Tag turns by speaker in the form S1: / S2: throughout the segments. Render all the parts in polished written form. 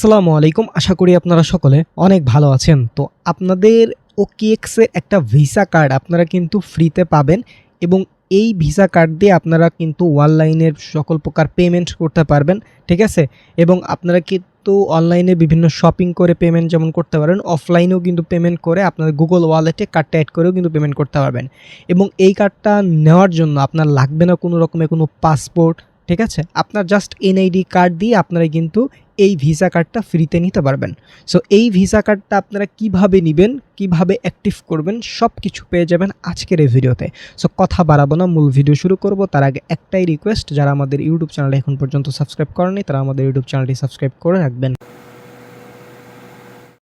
S1: আসসালামু আলাইকুম। আশা করি আপনারা সকলে অনেক ভালো আছেন। তো আপনাদের OKX এর একটা ভিসা কার্ড আপনারা কিন্তু ফ্রিতে পাবেন এবং এই ভিসা কার্ড দিয়ে আপনারা কিন্তু অনলাইনের সকল প্রকার পেমেন্ট করতে পারবেন, ঠিক আছে? এবং আপনারা কিন্তু অনলাইনে বিভিন্ন শপিং করে পেমেন্ট যেমন করতে পারেন, অফলাইনেও কিন্তু পেমেন্ট করে আপনাদের গুগল ওয়ালেটে কার্ডটা অ্যাড করেও কিন্তু পেমেন্ট করতে পারবেন। এবং এই কার্ডটা নেওয়ার জন্য আপনার লাগবে না কোনো রকমের কোনো পাসপোর্ট, ঠিক আছে? আপনার জাস্ট এনআইডি কার্ড দিয়ে আপনারা কিন্তু এই ভিসা কার্ডটা ফ্রিতে নিতে পারবেন। সো এই ভিসা কার্ডটা আপনারা কিভাবে নেবেন, কিভাবে অ্যাক্টিভ করবেন সব কিছু পেয়ে যাবেন আজকের এই ভিডিওতে। সো কথা বাড়াবো না, মূল ভিডিও শুরু করব। তার আগে একটাই রিকোয়েস্ট, যারা আমাদের ইউটিউব চ্যানেলে এখন পর্যন্ত সাবস্ক্রাইব করেনি তারা আমাদের ইউটিউব চ্যানেলটি সাবস্ক্রাইব করে রাখবেন।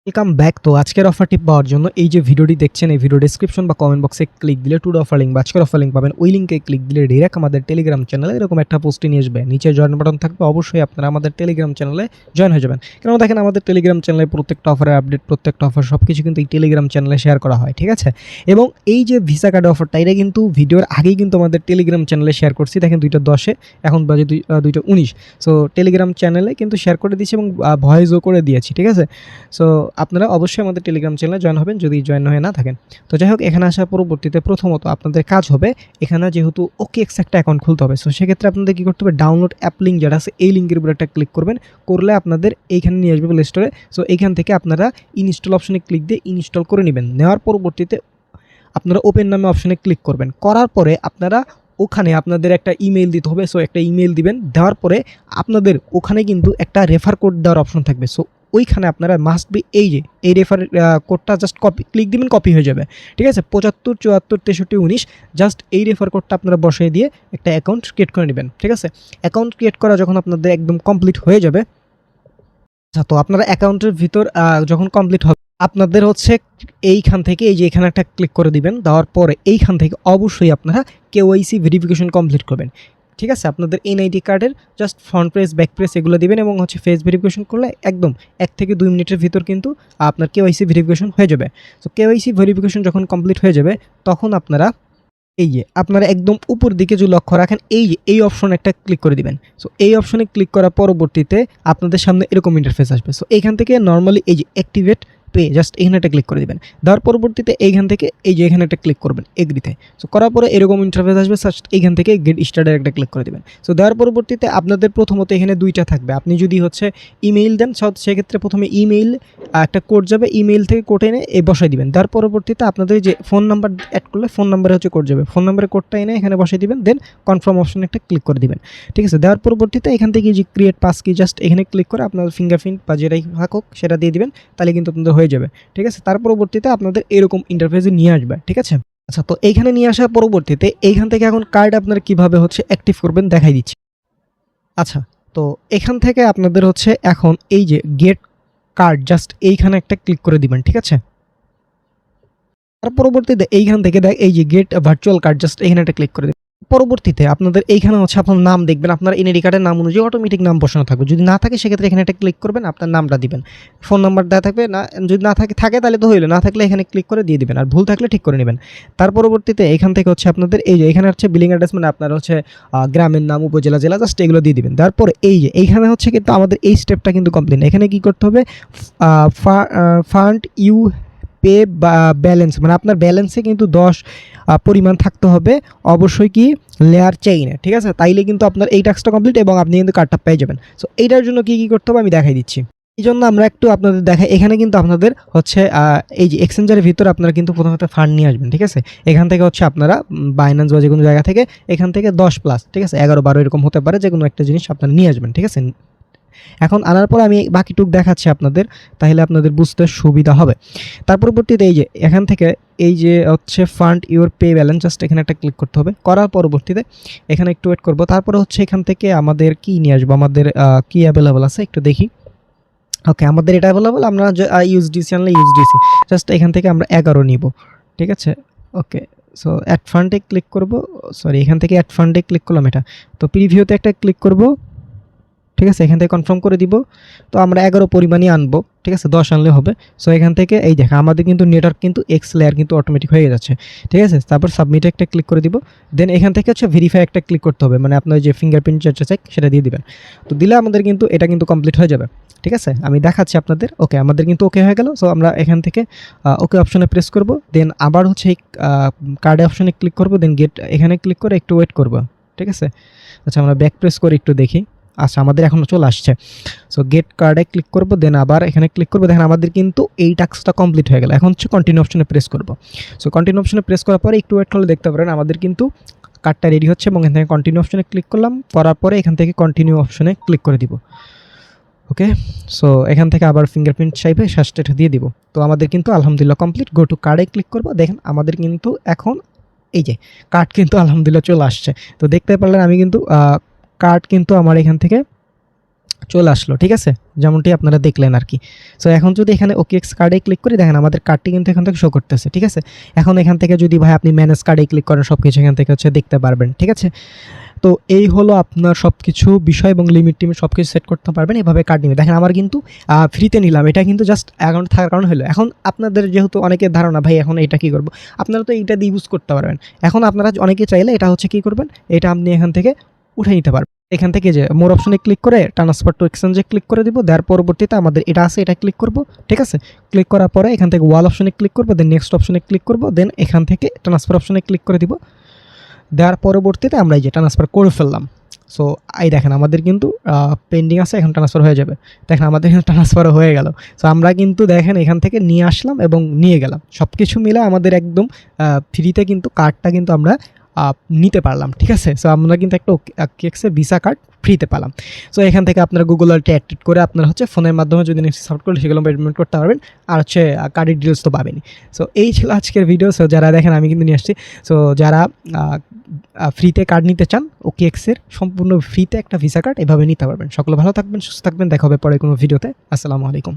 S1: Welcome back. তো আজকের অফারটি পাওয়ার জন্য এই যে ভিডিওটি দেখছেন, এই ভিডিও ডেসক্রিপশন বা কমেন্ট বক্সে ক্লিক দিলে টুডে অফার লিঙ্ক বা আজকের অফার লিঙ্ক পাবেন। ওই লিঙ্কে ক্লিক দিলে ডিরেক্ট আমাদের টেলিগ্রাম চ্যানেলে এরকম একটা পোস্টে নিয়ে আসবে, নিচে জয়েন বাটন থাকবে, অবশ্যই আপনারা আমাদের টেলিগ্রাম চ্যানেলে জয়েন হয়ে যাবেন। কারণ দেখেন আমাদের টেলিগ্রাম চ্যানেলে প্রত্যেকটা অফারের আপডেট, প্রত্যেকটা অফার সব কিছু কিন্তু এই টেলিগ্রাম চ্যানেলে শেয়ার করা হয়, ঠিক আছে? এবং এই যে ভিসা কার্ড অফারটা, এটা কিন্তু ভিডিওর আগেই কিন্তু আমাদের টেলিগ্রাম চ্যানেলে শেয়ার করছি। দেখেন 2:10 এখন বাজে 2:19। সো টেলিগ্রাম চ্যানেলে কিন্তু শেয়ার করে দিয়েছি এবং ভয়েসও করে দিয়েছি, ঠিক আছে? সো আপনারা অবশ্যই আমাদের টেলিগ্রাম চ্যানেলে জয়েন হবেন যদি জয়েন হয়ে না থাকেন। তো যাই হোক, এখানে আসার পরবর্তীতে প্রথমত আপনাদের কাজ হবে, এখানে যেহেতু OKX একটা অ্যাকাউন্ট খুলতে হবে, সো সেক্ষেত্রে আপনাদের কী করতে হবে, ডাউনলোড অ্যাপ লিঙ্ক যেটা আছে এই লিঙ্কের উপর একটা ক্লিক করবেন, করলে আপনাদের এইখানে নিয়ে আসবে প্লে স্টোরে। সো এইখান থেকে আপনারা ইনস্টল অপশনে ক্লিক দিয়ে ইনস্টল করে নেবেন। নেওয়ার পরবর্তীতে আপনারা ওপেন নামে অপশনে ক্লিক করবেন। করার পরে আপনারা ওখানে আপনাদের একটা ইমেল দিতে হবে। সো একটা ইমেল দিবেন, দেওয়ার পরে আপনাদের ওখানে কিন্তু একটা রেফার কোড দেওয়ার অপশন থাকবে। সো ওইখানে আপনারা মাস্ট বি এই রেফার কোডটা জাস্ট কপি ক্লিক দিবেন, কপি হয়ে যাবে, ঠিক আছে? 75 74 63 19 জাস্ট এই রেফার কোডটা আপনারা বসিয়ে দিয়ে একটা অ্যাকাউন্ট ক্রিয়েট করে নেবেন, ঠিক আছে? অ্যাকাউন্ট ক্রিয়েট করা যখন আপনাদের একদম কমপ্লিট হয়ে যাবে, আচ্ছা, তো আপনারা অ্যাকাউন্টের ভিতর যখন কমপ্লিট হবে আপনাদের হচ্ছে এইখান থেকে এই যে এখানে একটা ক্লিক করে দিবেন। দেওয়ার পরে এইখান থেকে অবশ্যই আপনারা KYC ভেরিফিকেশন কমপ্লিট করবেন, ঠিক আছে? আপনাদের এনআইডি কার্ডের just front press, back press এগুলো দিবেন এবং হচ্ছে ফেস ভেরিফিকেশন করলে একদম 1 থেকে 2 মিনিটের ভিতর কিন্তু আপনার KYC ভেরিফিকেশন হয়ে যাবে। তো KYC ভেরিফিকেশন যখন কমপ্লিট হয়ে যাবে তখন আপনারা এই যে আপনারা একদম উপর দিকে যে লক্ষ্য রাখেন এই যে এই অপশনে একটা ক্লিক করে দিবেন। সো এই অপশনে ক্লিক করার পরবর্তীতে আপনাদের সামনে এরকম ইন্টারফেস আসবে। সো এইখান থেকে নর্মালি এই যে অ্যাক্টিভেট পে জাস্ট এখানে একটা ক্লিক করে দিবেন। দেওয়ার পরবর্তীতে এইখান থেকে এই যে এখানে একটা ক্লিক করবেন এগ্রিতে। সো করার পরে এরকম ইন্টারফেস আসবে, জাস্ট এইখান থেকে গেট স্টার্টের একটা ক্লিক করে দিবেন। সো দেওয়ার পরবর্তীতে আপনাদের প্রথমত এখানে 2টা থাকবে। আপনি যদি হচ্ছে ইমেইল দেন সেক্ষেত্রে প্রথমে ইমেইল একটা কোড যাবে, ইমেইল থেকে কোড এনে বসাই দিবেন। তার পরবর্তীতে আপনাদের যে ফোন নাম্বার অ্যাড করলে ফোন নাম্বারে হচ্ছে কোড যাবে, ফোন নাম্বারে কোডটা এনে এখানে বসাই দিবেন, দেন কনফার্ম অপশনে একটা ক্লিক করে দিবেন, ঠিক আছে? দেওয়ার পরবর্তীতে এখান থেকে যে ক্রিয়েট পাস কি জাস্ট এখানে ক্লিক করে আপনার ফিঙ্গারপ্রিন্ট বা যেটাই থাকুক সেটা দিয়ে দিবেন, তাহলে কিন্তু আপনাদের হয়ে যাবে, ঠিক আছে? তার পরবর্তীতে আপনাদের এরকম ইন্টারফেসে নিয়ে আসবে, ঠিক আছে? আচ্ছা, তো এইখানে নিয়ে আসার পরবর্তীতে এইখান থেকে এখন কার্ড আপনারা কীভাবে হচ্ছে অ্যাক্টিভ করবেন দেখাই দিচ্ছি। আচ্ছা, তো এখান থেকে আপনাদের হচ্ছে এখন এই যে গেট কার্ড জাস্ট এইখানে একটা ক্লিক করে দিবেন, ঠিক আছে? তার পরবর্তীতে এইখান থেকে এই যে গেট ভার্চুয়াল কার্ড জাস্ট এখানে একটা ক্লিক করে দিবেন। পরবর্তীতে আপনাদের এইখানে হচ্ছে আপনার নাম দেখবেন, আপনার এনআইডি কার্ডের নাম অনুযায়ী অটোমেটিক নাম বসানো থাকবে। যদি না থাকে সেক্ষেত্রে এখানে একটা ক্লিক করবেন, আপনার নামটা দিবেন, ফোন নাম্বার দেওয়া থাকবে না, যদি না থাকে তাহলে তো হইলো, না থাকলে এখানে ক্লিক করে দিয়ে দিবেন, আর ভুল থাকলে ঠিক করে নেবেন। তার পরবর্তীতে এখান থেকে হচ্ছে আপনাদের এই যে এখানে হচ্ছে বিলিং অ্যাড্রেস, মানে আপনার হচ্ছে গ্রামের নাম, উপজেলা, জেলা জাস্ট এগুলো দিয়ে দিবেন। তারপরে এই যে এইখানে হচ্ছে কিন্তু আমাদের এই স্টেপটা কিন্তু কমপ্লিট। এখানে কি করতে হবে, ফান্ড ইউ পে বা ব্যালেন্স, মানে আপনার ব্যালেন্সে কিন্তু 10 পরিমাণ থাকতে হবে অবশ্যই কি লেয়ার চেইনে, ঠিক আছে? তাইলে কিন্তু আপনার এই টাস্কটা কমপ্লিট এবং আপনি কিন্তু কার্ডটা পেয়ে যাবেন। সো এইটার জন্য কী করতে হবে আমি দেখাই দিচ্ছি। এই জন্য আমরা একটু আপনাদের দেখাই, এখানে কিন্তু আপনাদের হচ্ছে এই যে এক্সচেঞ্জারের ভিতরে আপনারা কিন্তু প্রথমত ফান্ড নিয়ে আসবেন, ঠিক আছে? এখান থেকে হচ্ছে আপনারা বাইন্যান্স বা যে কোনো জায়গা থেকে এখান থেকে 10+, ঠিক আছে, 11 12 এরকম হতে পারে, যে কোনো একটা জিনিস আপনারা নিয়ে আসবেন, ঠিক আছে? এখন আনার পর আমি বাকিটুক দেখাচ্ছি আপনাদের, তাহলে আপনাদের বুঝতে সুবিধা হবে। তার পরবর্তীতে এই যে এখান থেকে এই যে হচ্ছে fund your pay balance just এখানে একটা ক্লিক করতে হবে। করার পরবর্তীতে এখানে একটু ওয়েট করব। তারপরে হচ্ছে এখান থেকে আমাদের কি নিয়ে আসবো, আমাদের কি অ্যাভেলেবল আছে একটু দেখি। ওকে, আমাদের এটা অ্যাভেলেবল, আমরা ইউএসডিসি আনলে ইউএসডিসি জাস্ট এখান থেকে আমরা 11 নিব, ঠিক আছে? ওকে, সো অ্যাড ফান্ডে ক্লিক করব, সরি এখান থেকে অ্যাড ফান্ডে ক্লিক করলাম, এটা তো প্রিভিউতে একটা ক্লিক করব, ঠিক আছে, এখান থেকে কনফার্ম করে দিব। তো আমরা 11 পরিমাণই আনবো, ঠিক আছে, 10 আনলে হবে। সো এখান থেকে এই দেখা আমাদের কিন্তু নেটওয়ার্ক কিন্তু এক্স লেয়ার কিন্তু অটোমেটিক হয়ে যাচ্ছে, ঠিক আছে। তারপর সাবমিটে একটা ক্লিক করে দিব। দেন এখান থেকে হচ্ছে ভেরিফাই একটা ক্লিক করতে হবে, মানে আপনার যে ফিঙ্গারপ্রিন্ট যেটা চেক সেটা দিয়ে দিবেন। তো দিলে আমাদের কিন্তু এটা কিন্তু কমপ্লিট হয়ে যাবে, ঠিক আছে। আমি দেখাচ্ছি আপনাদের। ওকে, আমাদের কিন্তু ওকে হয়ে গেল। সো আমরা এখান থেকে ওকে অপশনে প্রেস করব। দেন আবার হচ্ছে এই কার্ডে অপশনে ক্লিক করব। দেন গেট এখানে ক্লিক করে একটু ওয়েট করব, ঠিক আছে। আচ্ছা, আমরা ব্যাক প্রেস করে একটু দেখি। আচ্ছা, আমাদের এখনও চলে আসছে। সো গেট কার্ডে ক্লিক করব। দেন আবার এখানে ক্লিক করব। দেখেন আমাদের কিন্তু এই টাস্কটা কমপ্লিট হয়ে গেল। এখন হচ্ছে কন্টিনিউ অপশনে প্রেস করব। সো কন্টিনিউ অপশনে প্রেস করার পরে একটু ওয়েট করলে দেখতে পারেন আমাদের কিন্তু কার্ডটা রেডি হচ্ছে। এবং এখান থেকে কন্টিনিউ অপশনে ক্লিক করলাম, করার পরে এখান থেকে কন্টিনিউ অপশনে ক্লিক করে দিব। ওকে, সো এখান থেকে আবার ফিঙ্গারপ্রিন্ট চাইবে, শ্বাসটা দিয়ে দিব। তো আমাদের কিন্তু আলহামদুলিল্লাহ কমপ্লিট। গো টু কার্ডে ক্লিক করব। দেখেন আমাদের কিন্তু এখন এই যে কার্ড কিন্তু আলহামদুলিল্লাহ চলে আসছে। তো দেখতে পারলেন আমি কিন্তু কার্ড কিন্তু আমার এখান থেকে চলে আসলো, ঠিক আছে, যেমনটি আপনারা দেখলেন আর কি। সো এখন যদি এখানে ওকেএক্স কার্ডে ক্লিক করি, দেখেন আমাদের কার্ডটি কিন্তু এখান থেকে শো করতেছে, ঠিক আছে। এখন এখান থেকে যদি ভাই আপনি ম্যানেজ কার্ডে ক্লিক করেন, সব কিছু এখান থেকে হচ্ছে দেখতে পারবেন, ঠিক আছে। তো এই হলো আপনার সব কিছু বিষয় এবং লিমিট টিমিট সব কিছু সেট করতে পারবেন এভাবে কার্ড নিয়ে। দেখেন আমার কিন্তু ফ্রিতে নিলাম, এটা কিন্তু জাস্ট অ্যাকাউন্ট থাকার কারণে হলো। এখন আপনাদের যেহেতু অনেকের ধারণা ভাই এখন এটা কী করবো, আপনারা তো এইটা দিয়ে ইউজ করতে পারবেন। এখন আপনারা অনেকে চাইলে এটা হচ্ছে কী করবেন, এটা আপনি এখান থেকে উঠে নিতে পারবেন। এখান থেকে যে মোর অপশনে ক্লিক করে ট্রান্সফার টু এক্সচেঞ্জে ক্লিক করে দিব। দেওয়ার পরবর্তীতে আমাদের এটা আছে, এটা ক্লিক করব, ঠিক আছে। ক্লিক করার পরে এখান থেকে ওয়াল অপশনে ক্লিক করব। দেন নেক্সট অপশনে ক্লিক করব। দেন এখান থেকে ট্রান্সফার অপশনে ক্লিক করে দিব। দেওয়ার পরবর্তীতে আমরা এই যে ট্রান্সফার করে ফেললাম। সো এই দেখেন আমাদের কিন্তু পেন্ডিং আছে, এখন ট্রান্সফার হয়ে যাবে। দেখেন আমাদের এখানে ট্রান্সফারও হয়ে গেল। সো আমরা কিন্তু দেখেন এখান থেকে নিয়ে আসলাম এবং নিয়ে গেলাম, সব কিছু মিলে আমাদের একদম ফ্রিতে কিন্তু কার্ডটা কিন্তু আমরা নিতে পারলাম, ঠিক আছে। সো আমরা কিন্তু একটা ওকেএক্সের ভিসা কার্ড ফ্রিতে পেলাম। সো এখান থেকে আপনারা গুগল ওয়ালেটে অ্যাড করে আপনারা হচ্ছে ফোনের মাধ্যমে যদি নেক্সট সাপোর্ট করলে সেগুলো পেমেন্ট করতে পারবেন। আর হচ্ছে কার্ডের ডিটেলস তো পাবেনি। সো এই ছিল আজকের ভিডিও। সো যারা দেখেন আমি কিন্তু নিয়ে আসছি। সো যারা ফ্রিতে কার্ড নিতে চান, ওকেএক্সের সম্পূর্ণ ফ্রিতে একটা ভিসা কার্ড এভাবে নিতে পারবেন। সকলে ভালো থাকবেন, সুস্থ থাকবেন, দেখা হবে পরে কোনো ভিডিওতে। আসসালামু আলাইকুম।